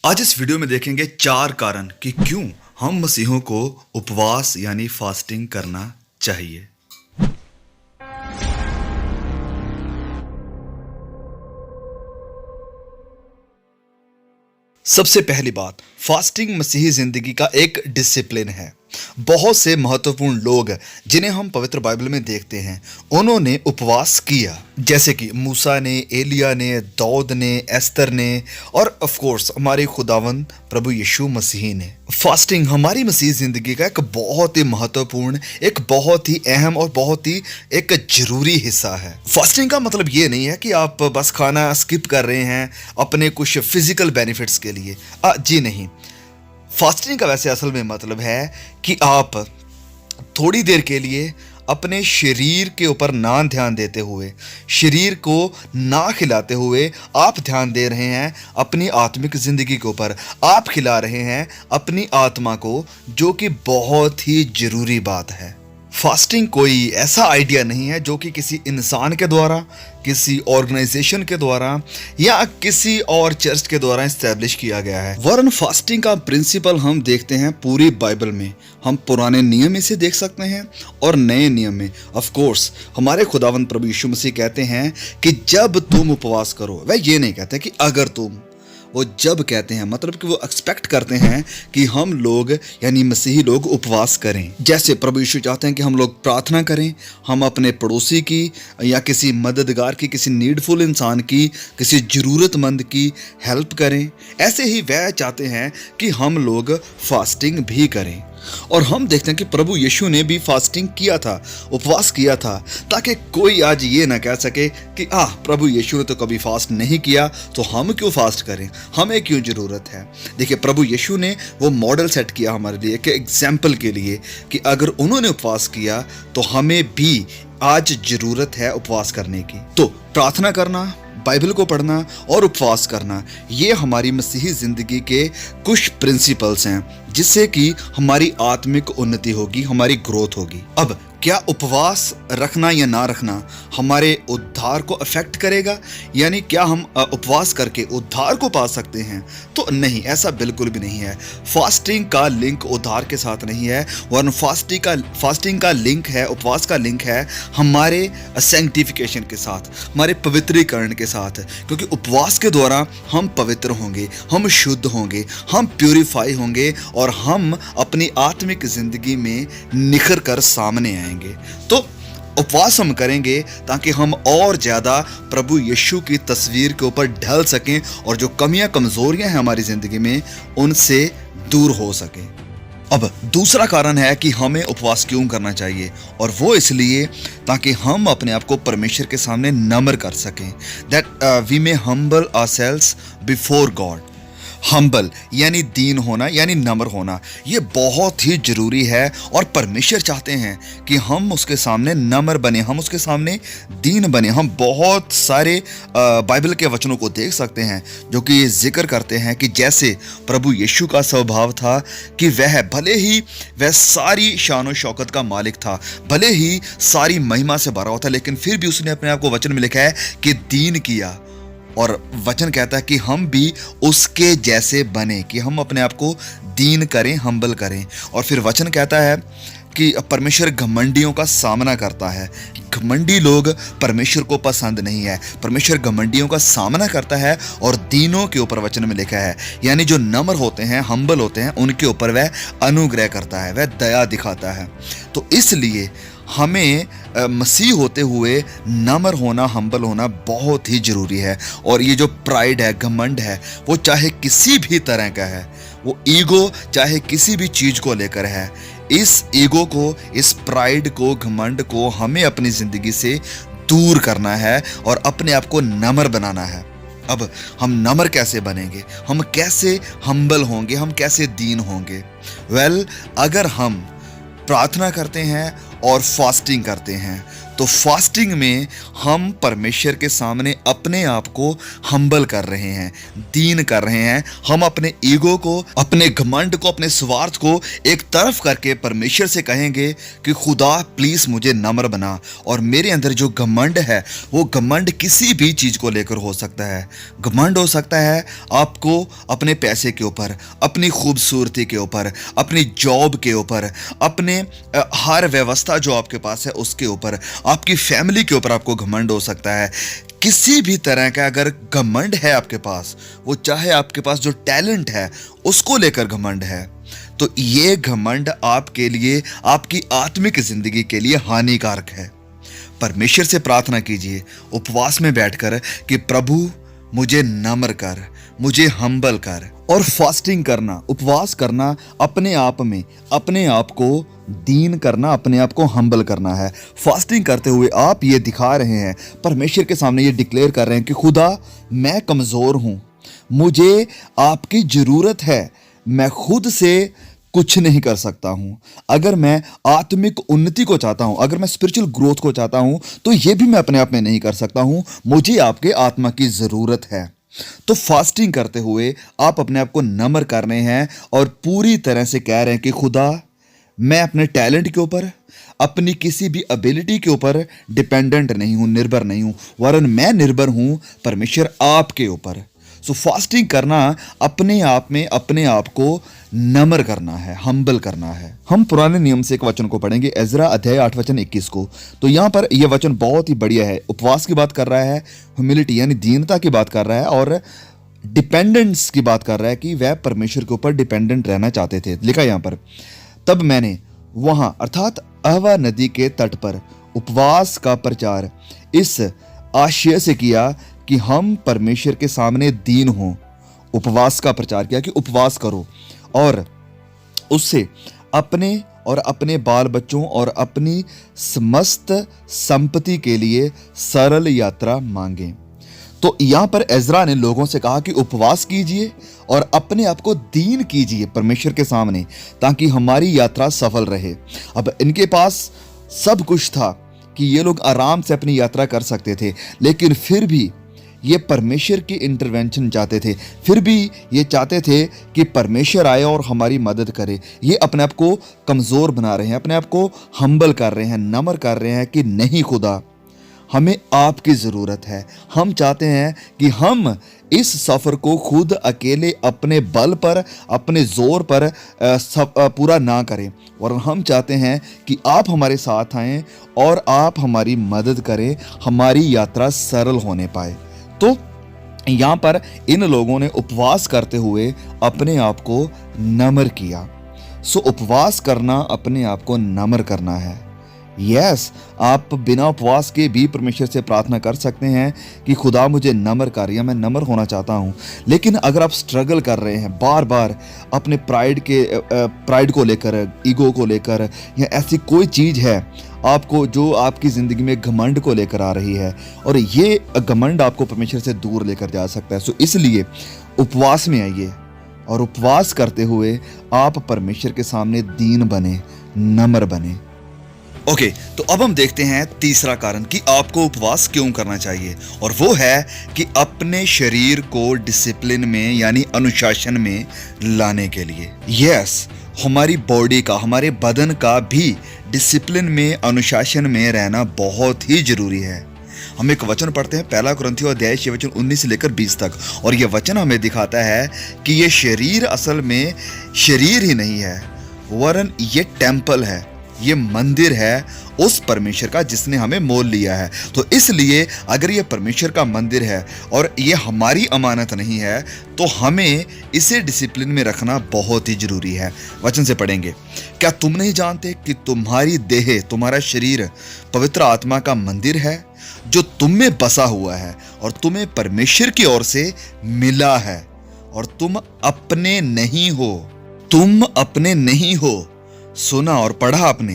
आज इस वीडियो में देखेंगे 4 कारण कि क्यों हम मसीहों को उपवास यानी फास्टिंग करना चाहिए। सबसे पहली बात, फास्टिंग मसीही जिंदगी का एक डिसिप्लिन है। बहुत से महत्वपूर्ण लोग जिन्हें हम पवित्र बाइबल में देखते हैं, उन्होंने उपवास किया, जैसे कि मूसा ने, एलिया ने, दाऊद ने, एस्तर ने और ऑफ कोर्स हमारे खुदावंद प्रभु यीशु मसीह ने। फास्टिंग हमारी मसीह जिंदगी का एक बहुत ही महत्वपूर्ण, एक बहुत ही अहम और बहुत ही एक जरूरी हिस्सा है। फास्टिंग का मतलब ये नहीं है कि आप बस खाना स्किप कर रहे हैं अपने कुछ फिजिकल बेनिफिट्स के लिए। जी नहीं, फास्टिंग का वैसे असल में मतलब है कि आप थोड़ी देर के लिए अपने शरीर के ऊपर ना ध्यान देते हुए, शरीर को ना खिलाते हुए आप ध्यान दे रहे हैं अपनी आत्मिक जिंदगी के ऊपर। आप खिला रहे हैं अपनी आत्मा को, जो कि बहुत ही जरूरी बात है। फास्टिंग कोई ऐसा आइडिया नहीं है जो कि किसी इंसान के द्वारा, किसी ऑर्गेनाइजेशन के द्वारा या किसी और चर्च के द्वारा इस्टेब्लिश किया गया है। वरन फास्टिंग का प्रिंसिपल हम देखते हैं पूरी बाइबल में। हम पुराने नियम में से देख सकते हैं और नए नियम में। ऑफ कोर्स हमारे खुदावंद प्रभु यीशु मसीह कहते हैं कि जब तुम उपवास करो। वह ये नहीं कहते कि अगर तुम, वो जब कहते हैं, मतलब कि वो एक्सपेक्ट करते हैं कि हम लोग यानी मसीही लोग उपवास करें। जैसे प्रभु यीशु चाहते हैं कि हम लोग प्रार्थना करें, हम अपने पड़ोसी की या किसी मददगार की, किसी नीडफुल इंसान की, किसी ज़रूरतमंद की हेल्प करें। ऐसे ही वह चाहते हैं कि हम लोग फास्टिंग भी करें। और हम देखते हैं कि प्रभु यीशु ने भी फास्टिंग किया था, उपवास किया था, ताकि कोई आज ये ना कह सके कि प्रभु यीशु ने तो कभी फास्ट नहीं किया, तो हम क्यों फास्ट करें, हमें क्यों जरूरत है। देखिए, प्रभु यीशु ने वो मॉडल सेट किया हमारे लिए कि एग्जाम्पल के लिए कि अगर उन्होंने उपवास किया तो हमें भी आज जरूरत है उपवास करने की। तो प्रार्थना करना, बाइबल को पढ़ना और उपवास करना, ये हमारी मसीही जिंदगी के कुछ प्रिंसिपल्स हैं, जिससे कि हमारी आत्मिक उन्नति होगी, हमारी ग्रोथ होगी। अब क्या उपवास रखना या ना रखना हमारे उद्धार को अफेक्ट करेगा, यानी क्या हम उपवास करके उद्धार को पा सकते हैं? तो नहीं, ऐसा बिल्कुल भी नहीं है। फास्टिंग का लिंक उद्धार के साथ नहीं है, वरन फास्टिंग का लिंक है, उपवास का लिंक है हमारे सैंक्टिफिकेशन के साथ, हमारे पवित्रीकरण के साथ। क्योंकि उपवास के द्वारा हम पवित्र होंगे, हम शुद्ध होंगे, हम प्यूरिफाई होंगे और हम अपनी आत्मिक जिंदगी में निखर कर सामने आएंगे। तो उपवास हम करेंगे ताकि हम और ज्यादा प्रभु यीशु की तस्वीर के ऊपर ढल सकें और जो कमियां कमजोरियां हैं हमारी जिंदगी में, उनसे दूर हो सकें। अब दूसरा कारण है कि हमें उपवास क्यों करना चाहिए, और वो इसलिए ताकि हम अपने आप को परमेश्वर के सामने नम्र कर सकें। That we may humble ourselves before God. Humble यानी दीन होना, यानी नम्र होना, ये बहुत ही जरूरी है। और परमेश्वर चाहते हैं कि हम उसके सामने नम्र बने, हम उसके सामने दीन बने। हम बहुत सारे बाइबल के वचनों को देख सकते हैं जो कि ये जिक्र करते हैं कि जैसे प्रभु यीशु का स्वभाव था कि वह भले ही वह सारी शान और शौकत का मालिक था, भले ही सारी महिमा से भरा हुआ था, लेकिन फिर भी उसने अपने आप को वचन में लिखा है कि दीन किया। और वचन कहता है कि हम भी उसके जैसे बने, कि हम अपने आप को दीन करें, हम्बल करें। और फिर वचन कहता है कि परमेश्वर घमंडियों का सामना करता है। घमंडी लोग परमेश्वर को पसंद नहीं है। परमेश्वर घमंडियों का सामना करता है और दीनों के ऊपर, वचन में लिखा है, यानी जो नम्र होते हैं, हम्बल होते हैं, उनके ऊपर वह अनुग्रह करता है, वह दया दिखाता है। तो इसलिए हमें मसीह होते हुए नम्र होना, हम्बल होना बहुत ही जरूरी है। और ये जो प्राइड है, घमंड है, वो चाहे किसी भी तरह का है, वो ईगो चाहे किसी भी चीज को लेकर है, इस ईगो को, इस प्राइड को, घमंड को हमें अपनी जिंदगी से दूर करना है और अपने आप को नम्र बनाना है। अब हम नम्र कैसे बनेंगे, हम कैसे हम्बल होंगे, हम कैसे दीन होंगे? अगर हम प्रार्थना करते हैं और फास्टिंग करते हैं तो फास्टिंग में हम परमेश्वर के सामने अपने आप को हम्बल कर रहे हैं, दीन कर रहे हैं। हम अपने ईगो को, अपने घमंड को, अपने स्वार्थ को एक तरफ करके परमेश्वर से कहेंगे कि खुदा प्लीज मुझे नम्र बना। और मेरे अंदर जो घमंड है वो घमंड किसी भी चीज को लेकर हो सकता है। घमंड हो सकता है आपको अपने पैसे के ऊपर, अपनी खूबसूरती के ऊपर, अपनी जॉब के ऊपर, अपने हर व्यवस्था जो आपके पास है उसके ऊपर, आपकी फैमिली के ऊपर आपको घमंड हो सकता है। किसी भी तरह का अगर घमंड है आपके पास, वो चाहे आपके पास जो टैलेंट है उसको लेकर घमंड है, तो ये घमंड आपके लिए, आपकी आत्मिक जिंदगी के लिए हानिकारक है। परमेश्वर से प्रार्थना कीजिए उपवास में बैठकर कि प्रभु मुझे नम्र कर, मुझे हम्बल कर। और फास्टिंग करना, उपवास करना, अपने आप में अपने आप को दीन करना, अपने आप को हम्बल करना है। फास्टिंग करते हुए आप ये दिखा रहे हैं, परमेश्वर के सामने ये डिक्लेयर कर रहे हैं कि खुदा मैं कमज़ोर हूँ, मुझे आपकी ज़रूरत है, मैं खुद से कुछ नहीं कर सकता हूँ। अगर मैं आत्मिक उन्नति को चाहता हूँ, अगर मैं स्पिरिचुअल ग्रोथ को चाहता हूँ, तो ये भी मैं अपने आप में नहीं कर सकता हूँ, मुझे आपके आत्मा की ज़रूरत है। तो फास्टिंग करते हुए आप अपने आप को नम्र कर रहे हैं और पूरी तरह से कह रहे हैं कि खुदा मैं अपने टैलेंट के ऊपर, अपनी किसी भी एबिलिटी के ऊपर डिपेंडेंट नहीं हूँ, निर्भर नहीं हूँ, वरन मैं निर्भर हूँ परमेश्वर आपके ऊपर। सो फास्टिंग करना अपने आप में अपने आप को नम्र करना है, हम्बल करना है। हम पुराने नियम से एक वचन को पढ़ेंगे, एजरा अध्याय 8 वचन 21 को। तो यहाँ पर यह वचन बहुत ही बढ़िया है, उपवास की बात कर रहा है, ह्यूमिलिटी यानी दीनता की बात कर रहा है और डिपेंडेंस की बात कर रहा है कि वह परमेश्वर के ऊपर डिपेंडेंट रहना चाहते थे। लिखा यहाँ पर, तब मैंने वहां अर्थात अहवा नदी के तट पर उपवास का प्रचार इस आशय से किया कि हम परमेश्वर के सामने दीन हों। उपवास का प्रचार किया कि उपवास करो और उससे अपने और अपने बाल बच्चों और अपनी समस्त संपत्ति के लिए सरल यात्रा मांगे। तो यहां पर एजरा ने लोगों से कहा कि उपवास कीजिए और अपने आप को दीन कीजिए परमेश्वर के सामने, ताकि हमारी यात्रा सफल रहे। अब इनके पास सब कुछ था कि ये लोग आराम से अपनी यात्रा कर सकते थे, लेकिन फिर भी ये परमेश्वर की इंटरवेंशन चाहते थे, फिर भी ये चाहते थे कि परमेश्वर आए और हमारी मदद करे। ये अपने आप को कमज़ोर बना रहे हैं, अपने आप को हम्बल कर रहे हैं, नम्र कर रहे हैं कि नहीं खुदा हमें आपकी ज़रूरत है। हम चाहते हैं कि हम इस सफ़र को खुद अकेले अपने बल पर, अपने ज़ोर पर पूरा ना करें, और हम चाहते हैं कि आप हमारे साथ आएं और आप हमारी मदद करें, हमारी यात्रा सरल होने पाए। तो यहाँ पर इन लोगों ने उपवास करते हुए अपने आप को नम्र किया। सो उपवास करना अपने आप को नम्र करना है। यस, आप बिना उपवास के भी परमेश्वर से प्रार्थना कर सकते हैं कि खुदा मुझे नम्र कर, या मैं नम्र होना चाहता हूँ। लेकिन अगर आप स्ट्रगल कर रहे हैं बार बार अपने प्राइड को लेकर, ईगो को लेकर, या ऐसी कोई चीज़ है आपको जो आपकी ज़िंदगी में घमंड को लेकर आ रही है, और ये घमंड आपको परमेश्वर से दूर लेकर जा सकता है। सो इसलिए उपवास में आइए और उपवास करते हुए आप परमेश्वर के सामने दीन बने, नम्र बने। ओके, तो अब हम देखते हैं तीसरा कारण कि आपको उपवास क्यों करना चाहिए, और वो है कि अपने शरीर को डिसिप्लिन में यानी अनुशासन में लाने के लिए। यस, हमारी बॉडी का, हमारे बदन का भी डिसिप्लिन में, अनुशासन में रहना बहुत ही जरूरी है। हम एक वचन पढ़ते हैं, 1 कुरिन्थियों अध्याय 6 वचन 19 से लेकर 20 तक, और यह वचन हमें दिखाता है कि ये शरीर असल में शरीर ही नहीं है, वरन ये टेम्पल है, ये मंदिर है उस परमेश्वर का जिसने हमें मोल लिया है। तो इसलिए अगर ये परमेश्वर का मंदिर है और ये हमारी अमानत नहीं है, तो हमें इसे डिसिप्लिन में रखना बहुत ही जरूरी है। वचन से पढ़ेंगे, क्या तुम नहीं जानते कि तुम्हारी देह, तुम्हारा शरीर पवित्र आत्मा का मंदिर है जो तुम में बसा हुआ है और तुम्हें परमेश्वर की ओर से मिला है, और तुम अपने नहीं हो, तुम अपने नहीं हो। सुना और पढ़ा आपने,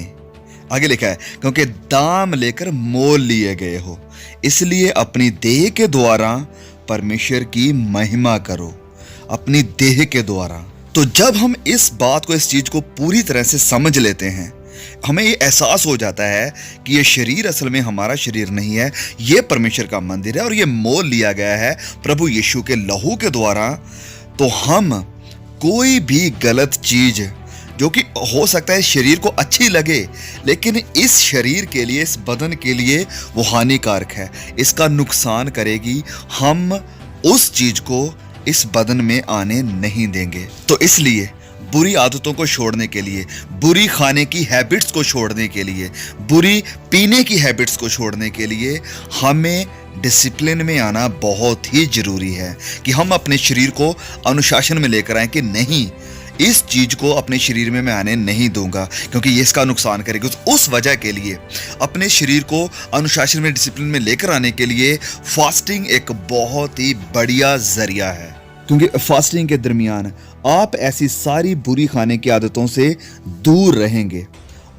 आगे लिखा है, क्योंकि दाम लेकर मोल लिए गए हो, इसलिए अपनी देह के द्वारा परमेश्वर की महिमा करो, अपनी देह के द्वारा। तो जब हम इस बात को, इस चीज को पूरी तरह से समझ लेते हैं हमें ये एहसास हो जाता है कि ये शरीर असल में हमारा शरीर नहीं है, ये परमेश्वर का मंदिर है और ये मोल लिया गया है प्रभु यीशु के लहू के द्वारा। तो हम कोई भी गलत चीज जो कि हो सकता है शरीर को अच्छी लगे, लेकिन इस शरीर के लिए, इस बदन के लिए वो हानिकारक है, इसका नुकसान करेगी, हम उस चीज को इस बदन में आने नहीं देंगे। तो इसलिए बुरी आदतों को छोड़ने के लिए, बुरी खाने की हैबिट्स को छोड़ने के लिए, बुरी पीने की हैबिट्स को छोड़ने के लिए हमें डिसिप्लिन में आना बहुत ही जरूरी है कि हम अपने शरीर को अनुशासन में लेकर आए कि नहीं, इस चीज को अपने शरीर में मैं आने नहीं दूंगा क्योंकि ये इसका नुकसान करेगी। उस वजह के लिए अपने शरीर को अनुशासन में, डिसिप्लिन में लेकर आने के लिए फास्टिंग एक बहुत ही बढ़िया जरिया है, क्योंकि फास्टिंग के दरमियान आप ऐसी सारी बुरी खाने की आदतों से दूर रहेंगे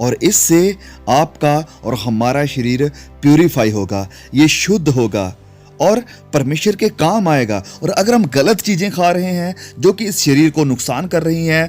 और इससे आपका और हमारा शरीर प्यूरिफाई होगा, ये शुद्ध होगा और परमेश्वर के काम आएगा। और अगर हम गलत चीज़ें खा रहे हैं जो कि इस शरीर को नुकसान कर रही हैं,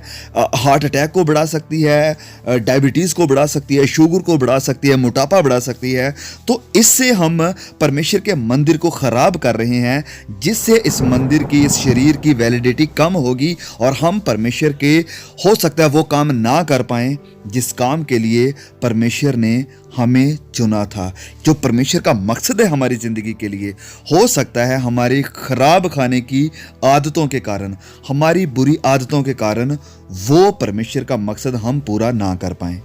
हार्ट अटैक को बढ़ा सकती है, डायबिटीज़ को बढ़ा सकती है, शुगर को बढ़ा सकती है, मोटापा बढ़ा सकती है, तो इससे हम परमेश्वर के मंदिर को ख़राब कर रहे हैं, जिससे इस मंदिर की, इस शरीर की वैलिडिटी कम होगी और हम परमेश्वर के हो सकता है वो काम ना कर पाएँ जिस काम के लिए परमेश्वर ने हमें चुना था, जो परमेश्वर का मकसद है हमारी ज़िंदगी के लिए। हो सकता है हमारी खराब खाने की आदतों के कारण, हमारी बुरी आदतों के कारण वो परमेश्वर का मकसद हम पूरा ना कर पाएं।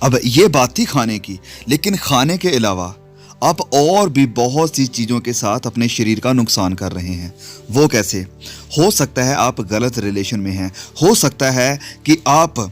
अब ये बात थी खाने की, लेकिन खाने के अलावा आप और भी बहुत सी चीज़ों के साथ अपने शरीर का नुकसान कर रहे हैं। वो कैसे? हो सकता है आप गलत रिलेशन में हैं, हो सकता है कि आप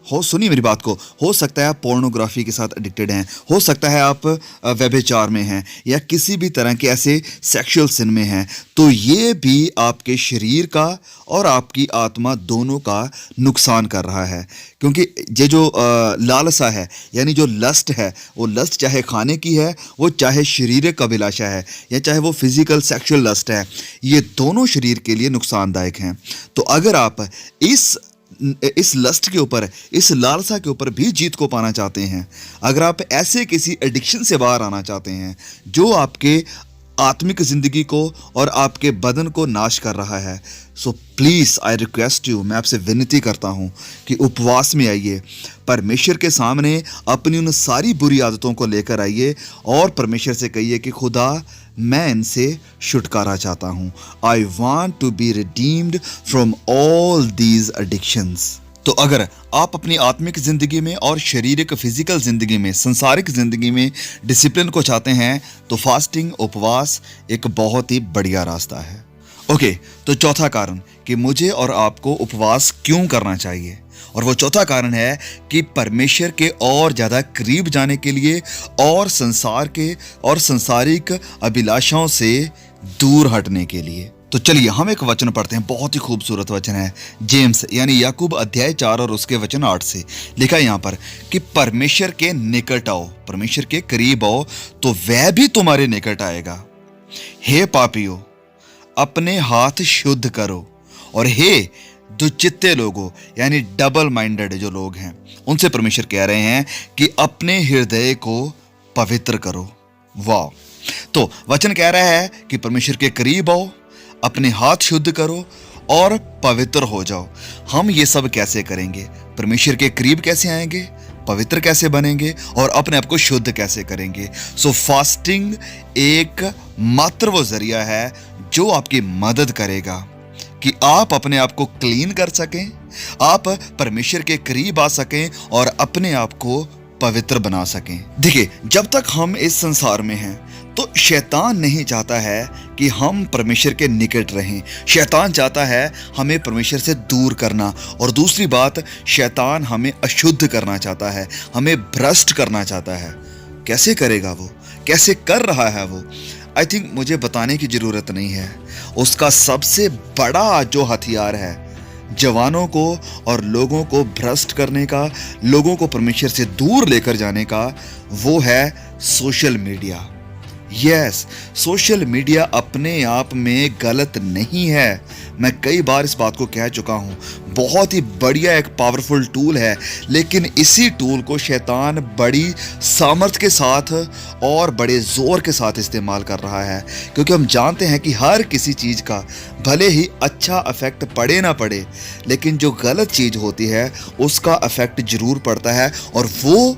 सुनिए मेरी बात को, हो सकता है आप पोर्नोग्राफी के साथ एडिक्टेड हैं, हो सकता है आप व्यभिचार में हैं या किसी भी तरह के ऐसे सेक्सुअल सिन में हैं। तो ये भी आपके शरीर का और आपकी आत्मा दोनों का नुकसान कर रहा है, क्योंकि ये जो लालसा है, यानी जो लस्ट है, वो लस्ट चाहे खाने की है, वो चाहे शारीरिक अभिलाषा है, या चाहे वो फिजिकल सेक्सुअल लस्ट है, ये दोनों शरीर के लिए नुकसानदायक हैं। तो अगर आप इस लस्ट के ऊपर, इस लालसा के ऊपर भी जीत को पाना चाहते हैं, अगर आप ऐसे किसी एडिक्शन से बाहर आना चाहते हैं जो आपके आत्मिक ज़िंदगी को और आपके बदन को नाश कर रहा है, so please I request you, मैं आपसे विनती करता हूँ कि उपवास में आइए, परमेश्वर के सामने अपनी उन सारी बुरी आदतों को लेकर आइए और परमेश्वर से कहिए कि खुदा, मैं इनसे छुटकारा चाहता हूँ। I want to be redeemed from all these addictions. तो अगर आप अपनी आत्मिक ज़िंदगी में और शारीरिक फिजिकल ज़िंदगी में, संसारिक ज़िंदगी में डिसिप्लिन को चाहते हैं, तो फास्टिंग, उपवास एक बहुत ही बढ़िया रास्ता है। ओके, तो चौथा कारण कि मुझे और आपको उपवास क्यों करना चाहिए, और वो चौथा कारण है कि परमेश्वर के और ज़्यादा करीब जाने के लिए और संसार के और संसारिक अभिलाषाओं से दूर हटने के लिए। तो चलिए हम एक वचन पढ़ते हैं, बहुत ही खूबसूरत वचन है, जेम्स यानी याकूब अध्याय 4 और उसके वचन 8 से। लिखा है यहाँ पर कि परमेश्वर के निकट आओ, परमेश्वर के करीब आओ तो वह भी तुम्हारे निकट आएगा। हे पापियों, अपने हाथ शुद्ध करो, और हे दुचित्ते लोगों यानी डबल माइंडेड जो लोग हैं, उनसे परमेश्वर कह रहे हैं कि अपने हृदय को पवित्र करो। वाह! तो वचन कह रहा है कि परमेश्वर के करीब आओ, अपने हाथ शुद्ध करो और पवित्र हो जाओ। हम ये सब कैसे करेंगे? परमेश्वर के करीब कैसे आएंगे, पवित्र कैसे बनेंगे और अपने आप को शुद्ध कैसे करेंगे? सो फास्टिंग एक मात्र वो जरिया है जो आपकी मदद करेगा कि आप अपने आप को क्लीन कर सकें, आप परमेश्वर के करीब आ सकें और अपने आप को पवित्र बना सकें। देखिए, जब तक हम इस संसार में हैं तो शैतान नहीं चाहता है कि हम परमेश्वर के निकट रहें। शैतान चाहता है हमें परमेश्वर से दूर करना, और दूसरी बात, शैतान हमें अशुद्ध करना चाहता है, हमें भ्रष्ट करना चाहता है। कैसे करेगा वो? कैसे कर रहा है वो? आई थिंक मुझे बताने की ज़रूरत नहीं है। उसका सबसे बड़ा जो हथियार है जवानों को और लोगों को भ्रष्ट करने का, लोगों को परमेश्वर से दूर लेकर जाने का, वो है social media. Yes, social media अपने आप में गलत नहीं है। मैं कई बार इस बात को कह चुका हूँ, बहुत ही बढ़िया एक पावरफुल टूल है, लेकिन इसी टूल को शैतान बड़ी सामर्थ्य के साथ और बड़े ज़ोर के साथ इस्तेमाल कर रहा है, क्योंकि हम जानते हैं कि हर किसी चीज़ का भले ही अच्छा इफेक्ट पड़े ना पड़े, लेकिन जो गलत चीज़ होती है उसका इफेक्ट ज़रूर पड़ता है, और वो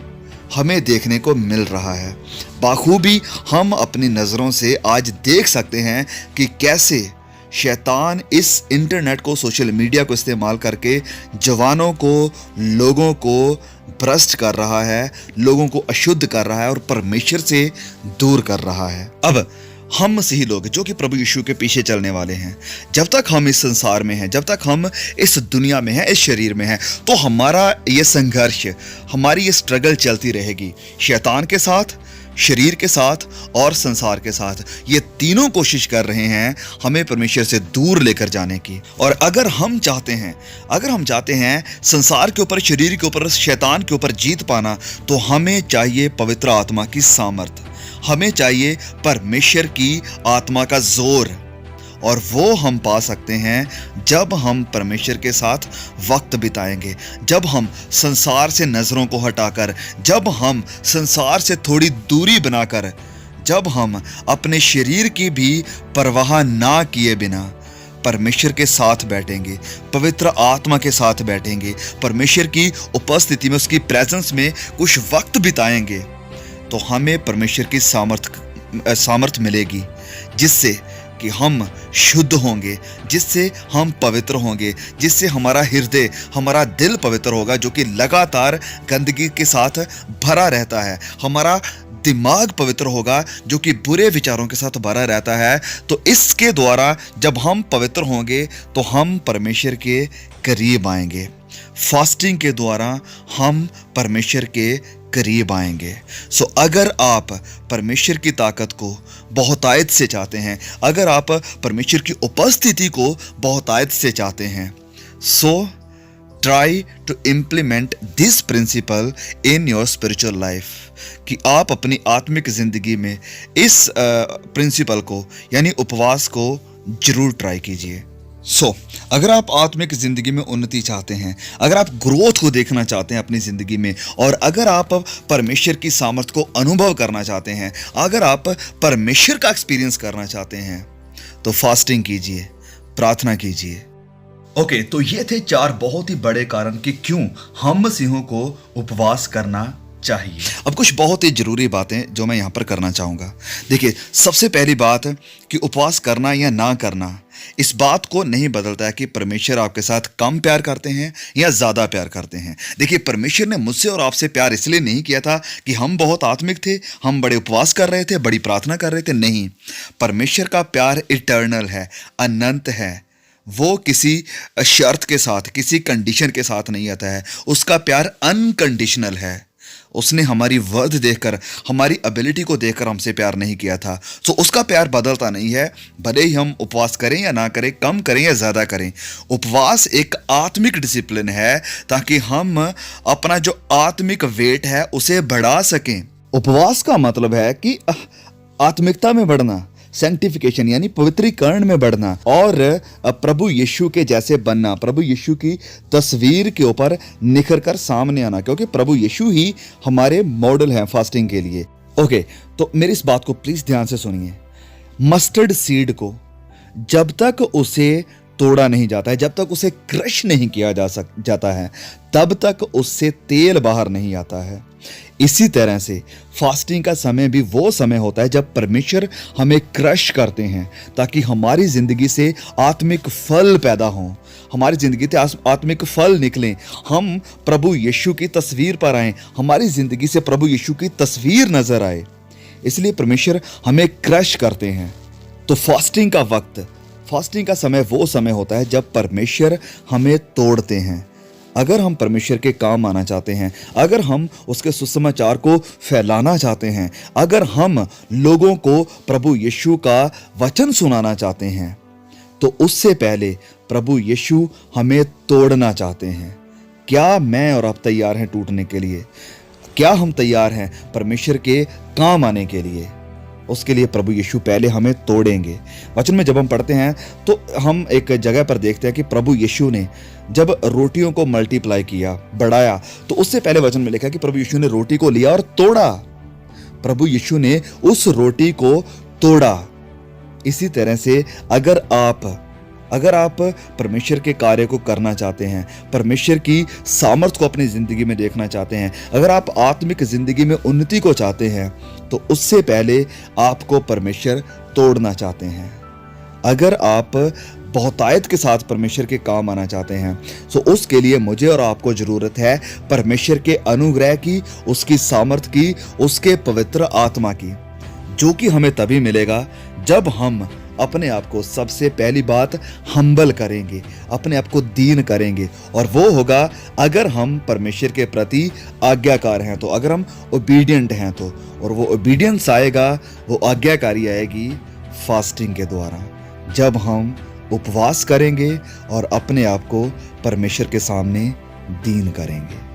हमें देखने को मिल रहा है। बाखूबी हम अपनी नज़रों से आज देख सकते हैं कि कैसे शैतान इस इंटरनेट को, सोशल मीडिया को इस्तेमाल करके जवानों को, लोगों को भ्रष्ट कर रहा है, लोगों को अशुद्ध कर रहा है और परमेश्वर से दूर कर रहा है। अब हम मसीही लोग जो कि प्रभु यीशु के पीछे चलने वाले हैं, जब तक हम इस संसार में हैं, जब तक हम इस दुनिया में हैं, इस शरीर में हैं, तो हमारा ये संघर्ष, हमारी ये स्ट्रगल चलती रहेगी, शैतान के साथ, शरीर के साथ और संसार के साथ। ये तीनों कोशिश कर रहे हैं हमें परमेश्वर से दूर लेकर जाने की। और अगर हम चाहते हैं संसार के ऊपर, शरीर के ऊपर, शैतान के ऊपर जीत पाना, तो हमें चाहिए पवित्र आत्मा की सामर्थ, हमें चाहिए परमेश्वर की आत्मा का जोर, और वो हम पा सकते हैं जब हम परमेश्वर के साथ वक्त बिताएंगे, जब हम संसार से नज़रों को हटाकर, जब हम संसार से थोड़ी दूरी बनाकर, जब हम अपने शरीर की भी परवाह ना किए बिना परमेश्वर के साथ बैठेंगे, पवित्र आत्मा के साथ बैठेंगे, परमेश्वर की उपस्थिति में, उसकी प्रेजेंस में कुछ वक्त बिताएंगे, तो हमें परमेश्वर की सामर्थ मिलेगी, जिससे कि हम शुद्ध होंगे, जिससे हम पवित्र होंगे, जिससे हमारा हृदय, हमारा दिल पवित्र होगा, जो कि लगातार गंदगी के साथ भरा रहता है। हमारा दिमाग पवित्र होगा, जो कि बुरे विचारों के साथ भरा रहता है। तो इसके द्वारा जब हम पवित्र होंगे तो हम परमेश्वर के करीब आएंगे। फास्टिंग के द्वारा हम परमेश्वर के करीब आएंगे। सो अगर आप परमेश्वर की ताकत को बहुतायत से चाहते हैं, अगर आप परमेश्वर की उपस्थिति को बहुतायत से चाहते हैं, so try to implement this principle in your spiritual life, कि आप अपनी आत्मिक जिंदगी में इस प्रिंसिपल को, यानी उपवास को जरूर ट्राई कीजिए। अगर आप आत्मिक जिंदगी में उन्नति चाहते हैं, अगर आप ग्रोथ को देखना चाहते हैं अपनी जिंदगी में, और अगर आप परमेश्वर की सामर्थ को अनुभव करना चाहते हैं, अगर आप परमेश्वर का एक्सपीरियंस करना चाहते हैं, तो फास्टिंग कीजिए, प्रार्थना कीजिए। ओके, तो ये थे 4 बहुत ही बड़े कारण कि क्यों हम मसीहों को उपवास करना चाहिए। अब कुछ बहुत ही जरूरी बातें जो मैं यहाँ पर करना चाहूँगा। देखिए, सबसे पहली बात कि उपवास करना या ना करना इस बात को नहीं बदलता है कि परमेश्वर आपके साथ कम प्यार करते हैं या ज़्यादा प्यार करते हैं। देखिए, परमेश्वर ने मुझसे और आपसे प्यार इसलिए नहीं किया था कि हम बहुत आत्मिक थे, हम बड़े उपवास कर रहे थे, बड़ी प्रार्थना कर रहे थे। नहीं, परमेश्वर का प्यार इटर्नल है, अनंत है। वो किसी शर्त के साथ, किसी कंडीशन के साथ नहीं आता है। उसका प्यार अनकंडीशनल है। उसने हमारी वर्थ देखकर, हमारी एबिलिटी को देखकर हमसे प्यार नहीं किया था। सो उसका प्यार बदलता नहीं है, भले ही हम उपवास करें या ना करें, कम करें या ज़्यादा करें। उपवास एक आत्मिक डिसिप्लिन है ताकि हम अपना जो आत्मिक वेट है उसे बढ़ा सकें। उपवास का मतलब है कि आत्मिकता में बढ़ना, सैंक्टिफिकेशन यानी पवित्रीकरण में बढ़ना, और प्रभु यीशु के जैसे बनना, प्रभु यीशु की तस्वीर के ऊपर निखर कर सामने आना, क्योंकि प्रभु यीशु ही हमारे मॉडल हैं फास्टिंग के लिए। ओके, तो मेरी इस बात को प्लीज ध्यान से सुनिए। मस्टर्ड सीड को जब तक उसे तोड़ा नहीं जाता है, जब तक उसे क्रश नहीं किया जाता है, तब तक उससे तेल बाहर नहीं आता है। इसी तरह से फास्टिंग का समय भी वो समय होता है जब परमेश्वर हमें क्रश करते हैं, ताकि हमारी जिंदगी से आत्मिक फल पैदा हों, हमारी जिंदगी से आत्मिक फल निकलें, हम प्रभु यीशु की तस्वीर पर आएं, हमारी जिंदगी से प्रभु यीशु की तस्वीर नजर आए। इसलिए परमेश्वर हमें क्रश करते हैं। तो फास्टिंग का समय वो समय होता है जब परमेश्वर हमें तोड़ते हैं। अगर हम परमेश्वर के काम आना चाहते हैं, अगर हम उसके सुसमाचार को फैलाना चाहते हैं, अगर हम लोगों को प्रभु यीशु का वचन सुनाना चाहते हैं, तो उससे पहले प्रभु यीशु हमें तोड़ना चाहते हैं। क्या मैं और आप तैयार हैं टूटने के लिए? क्या हम तैयार हैं परमेश्वर के काम आने के लिए? उसके लिए प्रभु यीशु पहले हमें तोड़ेंगे। वचन में जब हम पढ़ते हैं तो हम एक जगह पर देखते हैं कि प्रभु यीशु ने जब रोटियों को मल्टीप्लाई किया, बढ़ाया, तो उससे पहले वचन में लिखा कि प्रभु यीशु ने रोटी को लिया और तोड़ा। प्रभु यीशु ने उस रोटी को तोड़ा। इसी तरह से अगर आप परमेश्वर के कार्य को करना चाहते हैं, परमेश्वर की सामर्थ को अपनी जिंदगी में देखना चाहते हैं, अगर आप आत्मिक जिंदगी में उन्नति को चाहते हैं, तो उससे पहले आपको परमेश्वर तोड़ना चाहते हैं। अगर आप बहुतायत के साथ परमेश्वर के काम आना चाहते हैं, तो उसके लिए मुझे और आपको जरूरत है परमेश्वर के अनुग्रह की, उसकी सामर्थ की, उसके पवित्र आत्मा की, जो कि हमें तभी मिलेगा जब हम अपने आप को सबसे पहली बात हम्बल करेंगे, अपने आप को दीन करेंगे। और वो होगा अगर हम परमेश्वर के प्रति आज्ञाकार हैं, तो अगर हम ओबीडियंट हैं तो। और वो ओबीडियंस आएगा, वो आज्ञाकारी आएगी फास्टिंग के द्वारा, जब हम उपवास करेंगे और अपने आप को परमेश्वर के सामने दीन करेंगे।